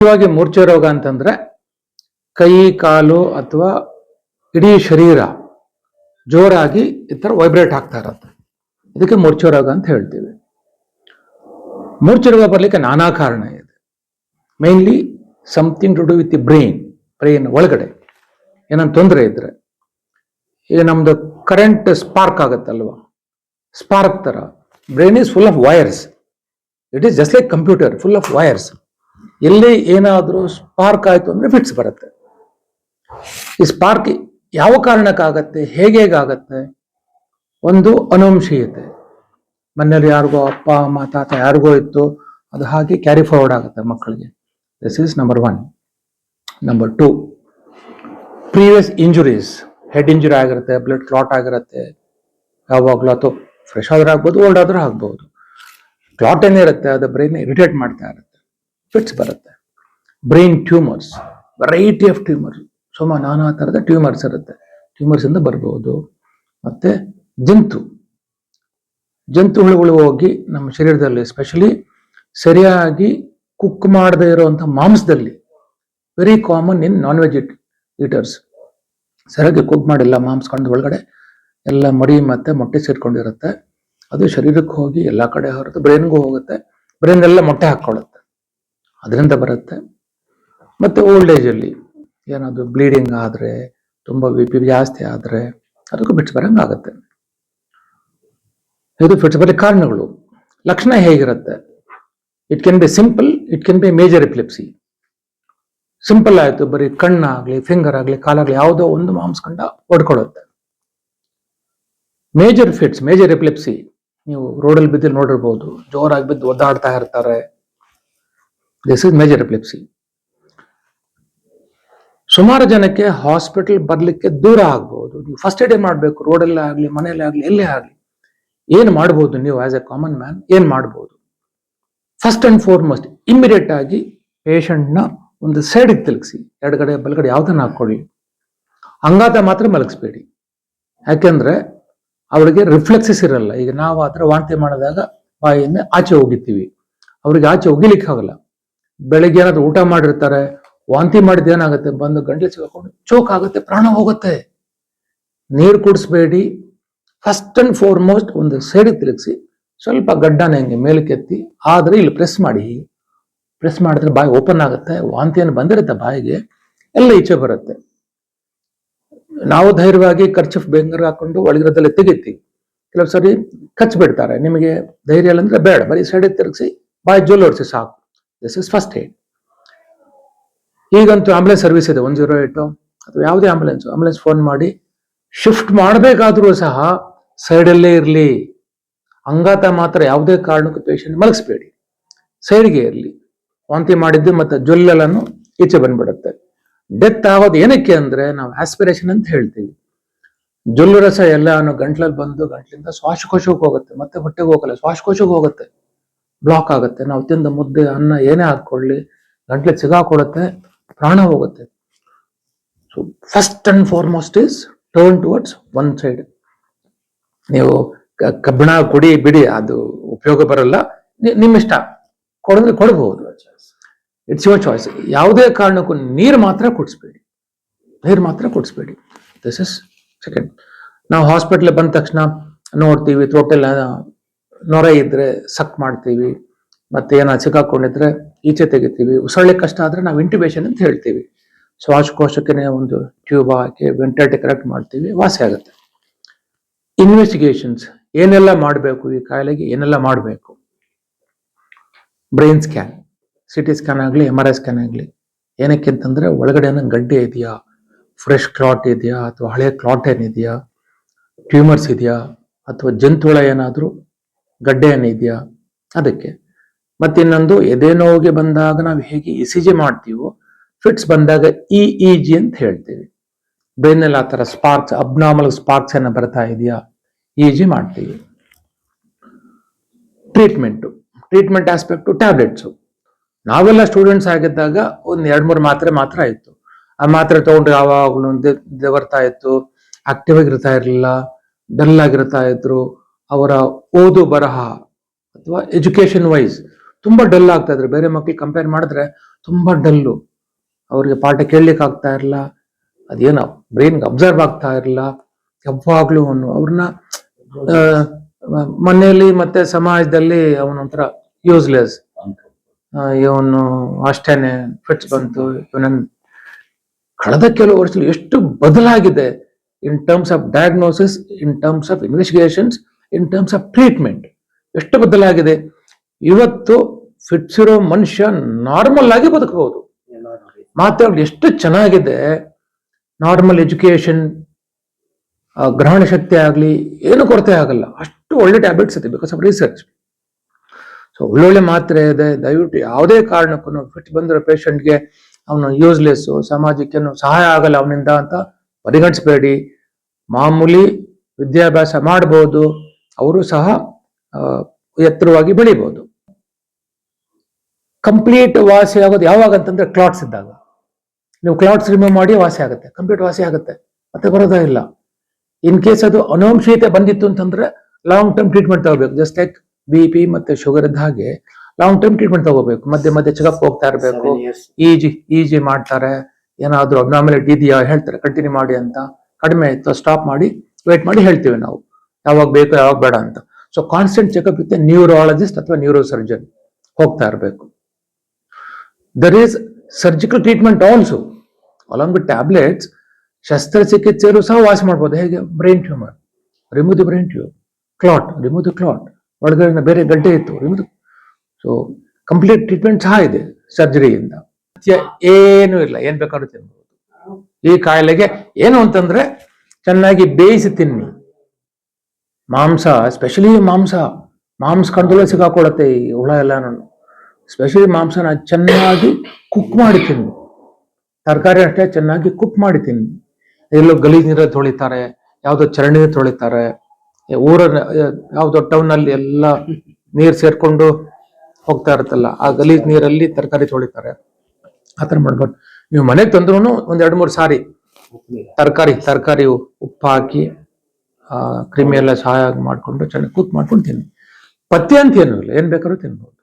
ಮುಖ್ಯವಾಗಿ ಮೂರ್ಛೆ ರೋಗ ಅಂತಂದ್ರೆ ಕೈ ಕಾಲು ಅಥವಾ ಇಡೀ ಶರೀರ ಜೋರಾಗಿ ಈ ತರ ವೈಬ್ರೇಟ್ ಆಗ್ತಾ ಇರುತ್ತೆ. ಇದಕ್ಕೆ ಮೂರ್ಛೆ ರೋಗ ಅಂತ ಹೇಳ್ತೀವಿ. ಮೂರ್ಛೆ ರೋಗ ಬರ್ಲಿಕ್ಕೆ ನಾನಾ ಕಾರಣ ಇದೆ. Mainly something to do with the brain ಒಳಗಡೆ ಏನಂತ ತೊಂದರೆ ಇದ್ರೆ, ಈಗ ನಮ್ದು ಕರೆಂಟ್ ಸ್ಪಾರ್ಕ್ ಆಗುತ್ತಲ್ವಾ, ಸ್ಪಾರ್ಕ್ ತರ brain is full of wires. It is just like computer, full of wires. ಎಲ್ಲಿ ಏನಾದರೂ ಸ್ಪಾರ್ಕ್ ಆಯ್ತು ಅಂದ್ರೆ ಫಿಟ್ಸ್ ಬರುತ್ತೆ. ಈ ಸ್ಪಾರ್ಕ್ ಯಾವ ಕಾರಣಕ್ಕಾಗತ್ತೆ, ಹೇಗೇಗಾಗತ್ತೆ? ಒಂದು ಅನುವಂಶೀಯತೆ, ಮನೇಲಿ ಯಾರಿಗೋ ಅಪ್ಪ ಅಮ್ಮ ತಾತ ಯಾರಿಗೋ ಇತ್ತು, ಅದು ಹಾಗೆ ಕ್ಯಾರಿ ಫಾರ್ವರ್ಡ್ ಆಗುತ್ತೆ ಮಕ್ಕಳಿಗೆ. This is number 1. Number 2, previous injuries, head injury ಆಗಿರುತ್ತೆ, ಬ್ಲಡ್ ಕ್ಲಾಟ್ ಆಗಿರುತ್ತೆ ಯಾವಾಗಲೂ, ಅಥವಾ ಫ್ರೆಶ್ ಆದ್ರೂ ಆಗ್ಬೋದು, ಓಲ್ಡ್ ಆದ್ರೂ ಆಗ್ಬೋದು. ಕ್ಲಾಟ್ ಏನಿರುತ್ತೆ ಅದು ಬ್ರೈನ್ ಇರಿಟೇಟ್ ಮಾಡ್ತಾ ಇರುತ್ತೆ, ಫಿಟ್ಸ್ ಬರುತ್ತೆ. Brain tumours, variety of tumour, ನಾನಾ ಥರದ ಟ್ಯೂಮರ್ಸ್ ಇರುತ್ತೆ, ಟ್ಯೂಮರ್ಸ್ ಇಂದ ಬರ್ಬೋದು. ಮತ್ತೆ ಜಂತುಹುಳುಗಳು ಹೋಗಿ ನಮ್ಮ ಶರೀರದಲ್ಲಿ, ಎಸ್ಪೆಷಲಿ ಸರಿಯಾಗಿ ಕುಕ್ ಮಾಡದೇ ಇರುವಂತಹ ಮಾಂಸದಲ್ಲಿ, very common in non veg eaters, ಸರಿಯಾಗಿ ಕುಕ್ ಮಾಡಿಲ್ಲ ಮಾಂಸ ಕಂಡು ಒಳಗಡೆ ಎಲ್ಲ ಮರಿ ಮತ್ತೆ ಮೊಟ್ಟೆ ಸೇರ್ಕೊಂಡಿರುತ್ತೆ. ಅದು ಶರೀರಕ್ಕೆ ಹೋಗಿ ಎಲ್ಲ ಕಡೆ ಹೊರತು ಬ್ರೈನ್ಗೂ ಹೋಗುತ್ತೆ, ಬ್ರೈನ್ ಎಲ್ಲ ಮೊಟ್ಟೆ ಹಾಕೊಳ್ಳುತ್ತೆ, ಅದರಿಂದ ಬರುತ್ತೆ. ಮತ್ತೆ ಓಲ್ಡ್ ಏಜ್ ಅಲ್ಲಿ ಏನಾದ್ರು ಬ್ಲೀಡಿಂಗ್ ಆದ್ರೆ, ತುಂಬಾ BP ಜಾಸ್ತಿ ಆದ್ರೆ ಅದಕ್ಕೂ ಫಿಟ್ಸ್ ಬರಂಗಾಗತ್ತೆ. ಇದು ಫಿಟ್ಸ್ ಬರೋ ಕಾರಣಗಳು. ಲಕ್ಷಣ ಹೇಗಿರುತ್ತೆ? It can be simple, it can be major epilepsy. Simple ಆಯ್ತು, ಬರೀ ಕಣ್ಣಾಗ್ಲಿ, ಫಿಂಗರ್ ಆಗ್ಲಿ, ಕಾಲಾಗ್ಲಿ ಯಾವುದೋ ಒಂದು ಮಾಂಸಖಂಡ ಹೊಡ್ಕೊಳ್ಳುತ್ತೆ. ಮೇಜರ್ ಫಿಟ್ಸ್, ಮೇಜರ್ ಎಪಿಲೆಪ್ಸಿ, ನೀವು ರೋಡಲ್ಲಿ ಬಿದ್ದು ನೋಡಿರ್ಬೋದು, ಜೋರಾಗಿ ಬಿದ್ದು ಒದ್ದಾಡ್ತಾ ಇರ್ತಾರೆ. This is major epilepsy. ಸುಮಾರು ಜನಕ್ಕೆ ಹಾಸ್ಪಿಟಲ್ ಬರ್ಲಿಕ್ಕೆ ದೂರ ಆಗ್ಬಹುದು. ನೀವು ಫಸ್ಟ್ ಏಡ್ ಮಾಡಬೇಕು, ರೋಡಲ್ಲೇ ಆಗ್ಲಿ, ಮನೆಯಲ್ಲೇ ಆಗ್ಲಿ, ಎಲ್ಲೇ ಆಗ್ಲಿ. ಏನ್ ಮಾಡ್ಬೋದು ನೀವು ಆಸ್ ಎ ಕಾಮನ್ ಮ್ಯಾನ್? ಏನ್ ಮಾಡ್ಬೋದು? ಫಸ್ಟ್ ಅಂಡ್ ಫಾರ್ಮೋಸ್ಟ್, ಇಮಿಡಿಯೇಟ್ ಆಗಿ ಪೇಷಂಟ್ ನ ಒಂದು ಸೈಡ್ ತಿರುಗಿಸಿ, ಎಡಗಡೆ ಬಲಗಡೆ ಯಾವ್ದನ್ನ ಹಾಕೊಳ್ಳಿ. ಅಂಗಾತ ಮಾತ್ರ ಮಲಗಿಸ್ಬೇಡಿ, ಯಾಕೆಂದ್ರೆ ಅವರಿಗೆ ರಿಫ್ಲೆಕ್ಸಸ್ ಇರಲ್ಲ. ಈಗ ನಾವು ಆತರ ವಾಂತಿ ಮಾಡಿದಾಗ ಬಾಯಿಯಿಂದ ಆಚೆ ಹೋಗಿರ್ತೀವಿ, ಅವ್ರಿಗೆ ಆಚೆ ಹೋಗಿಲಿಕ್ಕೆ ಆಗಲ್ಲ. ಬೆಳಗ್ಗೆ ಏನಾದ್ರು ಊಟ ಮಾಡಿರ್ತಾರೆ, ವಾಂತಿ ಮಾಡಿದ ಏನಾಗುತ್ತೆ, ಬಂದು ಗಂಟ್ಲು ಸಿಗಾಕೊಂಡು ಚೋಕ್ ಆಗುತ್ತೆ, ಪ್ರಾಣ ಹೋಗುತ್ತೆ. ನೀರು ಕುಡಿಸ್ಬೇಡಿ. ಫಸ್ಟ್ ಅಂಡ್ ಫಾರ್ಮೋಸ್ಟ್ ಒಂದು ಸೈಡ್ ತಿರುಗಿಸಿ, ಸ್ವಲ್ಪ ಗಡ್ಡನ ಹೆಂಗೆ ಮೇಲಕ್ಕೆತ್ತಿ, ಆದ್ರೆ ಇಲ್ಲಿ ಪ್ರೆಸ್ ಮಾಡಿ. ಪ್ರೆಸ್ ಮಾಡಿದ್ರೆ ಬಾಯಿ ಓಪನ್ ಆಗುತ್ತೆ, ವಾಂತಿಯನ್ನು ಬಂದಿರುತ್ತೆ ಬಾಯಿಗೆ, ಎಲ್ಲ ಈಚೆ ಬರುತ್ತೆ. ನಾವು ಧೈರ್ಯವಾಗಿ ಕರ್ಚಿಫ್ ಬೆಂಗರ್ ಹಾಕೊಂಡು ಒಳಗಿರೋದಲ್ಲಿ ತೆಗಿತೀವಿ. ಕೆಲವು ಸರಿ ಕಚ್ಬಿಡ್ತಾರೆ, ನಿಮಗೆ ಧೈರ್ಯ ಇಲ್ಲ ಅಂದ್ರೆ ಬೇಡ, ಬರೀ ಸೈಡ್ ತಿರುಗಿಸಿ ಬಾಯಿ ಜೋಲೋಡಿಸಿ ಸಾಕು. This is first aid. ಈಗಂತೂ ಆಂಬುಲೆನ್ಸ್ ಸರ್ವಿಸ್ ಇದೆ, 108 ಅಥವಾ ಯಾವುದೇ ಆಂಬುಲೆನ್ಸ್ ಫೋನ್ ಮಾಡಿ ಶಿಫ್ಟ್ ಮಾಡಬೇಕಾದ್ರೂ ಸಹ ಸೈಡಲ್ಲೇ ಇರಲಿ. ಅಂಗಾತ ಮಾತ್ರ ಯಾವುದೇ ಕಾರಣಕ್ಕೂ ಪೇಷಂಟ್ ಮಲಗಿಸ್ಬೇಡಿ, ಸೈಡ್ಗೆ ಇರಲಿ. ವಾಂತಿ ಮಾಡಿದ್ದು ಮತ್ತೆ ಜೊಲ್ಲೆಲ್ಲನು ಈಚೆ ಬಂದ್ಬಿಡುತ್ತೆ. ಡೆತ್ ಆಗೋದು ಏನಕ್ಕೆ ಅಂದ್ರೆ, ನಾವು ಆಸ್ಪಿರೇಷನ್ ಅಂತ ಹೇಳ್ತೀವಿ. ಜೊಲ್ಲು ರಸ ಎಲ್ಲ ಗಂಟ್ಲಲ್ಲಿ ಬಂದು ಗಂಟ್ಲಿಂದ ಶ್ವಾಸಕೋಶಕ್ಕೆ ಹೋಗುತ್ತೆ, ಮತ್ತೆ ಹೊಟ್ಟೆಗೆ ಹೋಗಲ್ಲ, ಶ್ವಾಸಕೋಶಕ್ಕೆ ಹೋಗುತ್ತೆ, ಬ್ಲಾಕ್ ಆಗುತ್ತೆ. ನಾವು ತಿಂದ ಮುದ್ದೆ ಅನ್ನ ಏನೇ ಹಾಕೊಳ್ಳಿ ಗಂಟ್ಲಿಗೆ ಸಿಗಾಕೊಡುತ್ತೆ, ಪ್ರಾಣ ಹೋಗುತ್ತೆ. So first and foremost is turn towards one side. ನೀವು ಕಬ್ಬಿಣ ಕುಡಿ ಬಿಡಿ, ಅದು ಉಪಯೋಗ ಬರಲ್ಲ, ನಿಮ್ಮಿಷ್ಟ, ಕೊಡಿದ್ರೆ ಕೊಡಬಹುದು, ಇಟ್ಸ್ ಯುವರ್ ಚಾಯ್ಸ್. ಯಾವುದೇ ಕಾರಣಕ್ಕೂ ನೀರು ಮಾತ್ರ ಕುಡಿಸ್ಬೇಡಿ. This is second. ನಾವು ಹಾಸ್ಪಿಟ್ಲ್ ಬಂದ ತಕ್ಷಣ ನೋಡ್ತೀವಿ, ಥ್ರೋಟೆಲ್ಲ ನೊರ ಇದ್ರೆ ಸಕ್ ಮಾಡ್ತೀವಿ, ಮತ್ತೆ ಏನಾದ್ರು ಸಿಕ್ಕಾಕೊಂಡಿದ್ರೆ ಈಚೆ ತೆಗಿತೀವಿ. ಉಸಿರಳ್ಳಿ ಕಷ್ಟ ಆದ್ರೆ ನಾವು ಇಂಟ್ಯೂಬೇಷನ್ ಅಂತ ಹೇಳ್ತೀವಿ. ಶ್ವಾಸಕೋಶಕ್ಕೆ ಒಂದು ಟ್ಯೂಬ್ ಹಾಕಿ ವೆಂಟಿಲೇಟರ್ ಕರೆಕ್ಟ್ ಮಾಡ್ತೀವಿ, ವಾಸಿ ಆಗುತ್ತೆ. ಇನ್ವೆಸ್ಟಿಗೇಷನ್ಸ್ ಏನೆಲ್ಲ ಮಾಡಬೇಕು, ಈ ಕಾಯಿಲೆಗೆ ಏನೆಲ್ಲ ಮಾಡಬೇಕು? ಬ್ರೈನ್ ಸ್ಕ್ಯಾನ್, CT ಸ್ಕ್ಯಾನ್ ಆಗಲಿ, MRI ಸ್ಕ್ಯಾನ್ ಆಗಲಿ. ಏನಕ್ಕೆ ಅಂತಂದ್ರೆ, ಒಳಗಡೆ ಏನೋ ಗಡ್ಡೆ ಇದೆಯಾ, ಫ್ರೆಶ್ ಕ್ಲಾಟ್ ಇದೆಯಾ, ಅಥವಾ ಹಳೆ ಕ್ಲಾಟ್ ಏನಿದೆಯಾ, ಟ್ಯೂಮರ್ಸ್ ಇದೆಯಾ, ಅಥವಾ ಜಂತುಹುಳ ಏನಾದರೂ ಗಡ್ಡೆ ಏನಿದೆಯಾ, ಅದಕ್ಕೆ. ಮತ್ತೆ ಇನ್ನೊಂದು, ಎದೆ ನೋವಿಗೆ ಬಂದಾಗ ನಾವು ಹೇಗೆ ECG ಮಾಡ್ತೀವೋ, ಫಿಟ್ಸ್ ಬಂದಾಗ EEG ಅಂತ ಹೇಳ್ತೀವಿ. ಬ್ರೈನ್ ಅಲ್ಲಿ ಆ ತರ ಸ್ಪಾರ್ಕ್ಸ್, ಅಬ್ನಾರ್ಮಲ್ ಸ್ಪಾರ್ಕ್ಸ್ ಏನ ಬರ್ತಾ ಇದೆಯಾ, EEG ಮಾಡ್ತೀವಿ. Treatment aspect, tablets. ನಾವೆಲ್ಲ ಸ್ಟೂಡೆಂಟ್ಸ್ ಆಗಿದ್ದಾಗ ಒಂದ್ 2-3 ಮಾತ್ರ ಇತ್ತು. ಆ ಮಾತ್ರೆ ತಗೊಂಡ್ರೆ ಯಾವಾಗಲೂ ಬರ್ತಾ ಇತ್ತು, ಆಕ್ಟಿವ್ ಆಗಿರ್ತಾ ಇರಲಿಲ್ಲ, ಡಲ್ ಆಗಿರ್ತಾ ಇದ್ರು. ಅವರ ಓದು ಬರಹ ಅಥವಾ ಎಜುಕೇಶನ್ ವೈಸ್ ತುಂಬಾ ಡಲ್ ಆಗ್ತಾ ಇದ್ರು. ಬೇರೆ ಮಕ್ಳಿಗೆ ಕಂಪೇರ್ ಮಾಡಿದ್ರೆ ತುಂಬಾ ಡಲ್ಲು, ಅವ್ರಿಗೆ ಪಾಠ ಕೇಳಲಿಕ್ಕೆ ಆಗ್ತಾ ಇರಲ್ಲ, ಅದೇನೋ ಬ್ರೈನ್ಗೆ ಅಬ್ಸರ್ವ್ ಆಗ್ತಾ ಇರಲ್ಲ, ಯಾವಾಗ್ಲೂ ಅವ್ರನ್ನ ಮನೆಯಲ್ಲಿ ಮತ್ತೆ ಸಮಾಜದಲ್ಲಿ ಅವನೊಂಥರ ಯೂಸ್ಲೆಸ್, ಇವನು ಅಷ್ಟೇನೆ ಫಿಟ್ಸ್ ಬಂತು ಇವನನ್. ಕಳೆದ ಕೆಲವು ವರ್ಷದಲ್ಲಿ ಎಷ್ಟು ಬದಲಾಗಿದೆ in terms of diagnosis, in terms of investigations, in terms of treatment ಎಷ್ಟು ಬದಲಾಗಿದೆ. ಇವತ್ತು ಫಿಟ್ಸ್ ಇರೋ ಮನುಷ್ಯ ನಾರ್ಮಲ್ ಆಗಿ ಬದುಕಬಹುದು. ಮಾತಾಡೋದು ಎಷ್ಟು ಚೆನ್ನಾಗಿದೆ. ನಾರ್ಮಲ್ ಎಜುಕೇಶನ್, ಗ್ರಹಣ ಶಕ್ತಿ ಆಗಲಿ ಏನು ಕೊರತೆ ಆಗಲ್ಲ, ಅಷ್ಟು ಒಳ್ಳೆ ಟ್ಯಾಬ್ಲೆಟ್ಸ್ ಇದೆ ಬಿಕಾಸ್ ಆಫ್ ರಿಸರ್ಚ್. ಸೊ ಒಳ್ಳೊಳ್ಳೆ ಮಾತ್ರೆ ಇದೆ. ದಯವಿಟ್ಟು ಯಾವುದೇ ಕಾರಣಕ್ಕೂ ಫಿಟ್ ಬಂದಿರೋ ಪೇಷಂಟ್ಗೆ ಅವನು ಯೂಸ್ಲೆಸ್, ಸಮಾಜಕ್ಕೆ ಸಹಾಯ ಆಗಲ್ಲ ಅವನಿಂದ ಅಂತ ಪರಿಗಣಿಸಬೇಡಿ. ಮಾಮೂಲಿ ವಿದ್ಯಾಭ್ಯಾಸ ಮಾಡಬಹುದು, ಅವರು ಸಹ ಎತ್ತರವಾಗಿ ಬೆಳಿಬಹುದು. ಕಂಪ್ಲೀಟ್ ವಾಸಿ ಆಗೋದು ಯಾವಾಗ ಅಂತಂದ್ರೆ ಕ್ಲಾಟ್ಸ್ ಇದ್ದಾಗ. ನೀವು ಕ್ಲಾಟ್ಸ್ ರಿಮೂವ್ ಮಾಡಿ ವಾಸಿ ಆಗುತ್ತೆ, ಕಂಪ್ಲೀಟ್ ವಾಸಿ ಆಗುತ್ತೆ, ಮತ್ತೆ ಬರೋದೇ ಇಲ್ಲ. ಇನ್ ಕೇಸ್ ಅದು ಅನುವಂಶೀಯತೆ ಬಂದಿತ್ತು ಅಂತಂದ್ರೆ ಲಾಂಗ್ ಟರ್ಮ್ ಟ್ರೀಟ್ಮೆಂಟ್ ತಗೋಬೇಕು. ಜಸ್ಟ್ ಲೈಕ್ BP ಮತ್ತೆ ಶುಗರ್ ಇದ್ದ ಹಾಗೆ ಲಾಂಗ್ ಟರ್ಮ್ ಟ್ರೀಟ್ಮೆಂಟ್ ತಗೋಬೇಕು. ಮಧ್ಯೆ ಮಧ್ಯೆ ಚೆಕಪ್ ಹೋಗ್ತಾ ಇರಬೇಕು. ಇಜಿ ಮಾಡ್ತಾರೆ, ಏನಾದ್ರು ಅಬ್ನಾರ್ಮಾಲಿಟಿ ಇದೆಯಾ ಹೇಳ್ತಾರೆ, ಕಂಟಿನ್ಯೂ ಮಾಡಿ ಅಂತ. ಕಡಿಮೆ ಆಯ್ತು ಸ್ಟಾಪ್ ಮಾಡಿ ವೇಟ್ ಮಾಡಿ ಹೇಳ್ತೀವಿ ನಾವು ಯಾವಾಗ ಬೇಕು ಯಾವಾಗ ಬೇಡ ಅಂತ. So constant checkup with neurologist ಅಥವಾ ನ್ಯೂರೋ ಸರ್ಜನ್ ಹೋಗ್ತಾ ಇರಬೇಕು. There is surgical treatment also along with tablets. ಶಸ್ತ್ರಚಿಕಿತ್ಸೆಯರು ಸಹ ವಾಸಿ ಮಾಡ್ಬೋದು. ಹೇಗೆ? Brain tumour, remove the brain tube, clot, remove the clot, ಒಳಗಡೆ ಬೇರೆ ಗಡ್ಡೆ ಇತ್ತು, ರಿಮೂವ್. ಸೊ ಕಂಪ್ಲೀಟ್ ಟ್ರೀಟ್ಮೆಂಟ್ ಸಹ ಇದೆ ಸರ್ಜರಿಯಿಂದ. ಏನು ಇಲ್ಲ, ಏನ್ ಬೇಕಾದ್ರೂ ತಿನ್ಬಹುದು. ಈ ಕಾಯಿಲೆಗೆ ಏನು ಅಂತಂದ್ರೆ ಚೆನ್ನಾಗಿ ಬೇಯಿಸಿ ತಿನ್ನಿ. ಮಾಂಸ, ಸ್ಪೆಷಲಿ ಮಾಂಸ ಕಂಡೋಲೆ ಸಿಗಾಕೊಳ್ಳುತ್ತೆ ಈ ಹುಳ ಎಲ್ಲ. ನಾನು ಸ್ಪೆಷಲಿ ಮಾಂಸನ ಚೆನ್ನಾಗಿ ಕುಕ್ ಮಾಡಿ ತಿನ್ನಿ. ತರಕಾರಿ ಅಷ್ಟೇ ಚೆನ್ನಾಗಿ ಕುಕ್ ಮಾಡಿ ತಿನ್ನಿ. ಎಲ್ಲೋ ಗಲೀಜ್ ನೀರ ತೊಳಿತಾರೆ, ಯಾವ್ದೋ ಚರಂಡಿ ತೊಳಿತಾರೆ, ಯಾವ್ದೋ ಟೌನ್ ಅಲ್ಲಿ ಎಲ್ಲ ನೀರ್ ಸೇರ್ಕೊಂಡು ಹೋಗ್ತಾ ಇರುತ್ತಲ್ಲ, ಆ ಗಲೀಜ್ ನೀರಲ್ಲಿ ತರಕಾರಿ ತೊಳಿತಾರೆ. ಆತರ ಮಾಡ್ಬಾರ್ದು. ನೀವು ಮನೆಗೆ ತಂದ್ರೂ ಒಂದ್ 2-3 ಸಾರಿ ತರಕಾರಿ ಉಪ್ಪು ಹಾಕಿ ಕ್ರಿಮಿ ಎಲ್ಲ ಸಹಾಯ ಮಾಡ್ಕೊಂಡು ಚೆನ್ನಾಗಿ ಕುಕ್ ಮಾಡ್ಕೊಂಡು ತಿನ್ನಿ. ಪಥ್ಯ ಅಂತ ಏನೂ ಇಲ್ಲ, ಏನ್ ಬೇಕಾದ್ರೂ ತಿನ್ಬಹುದು.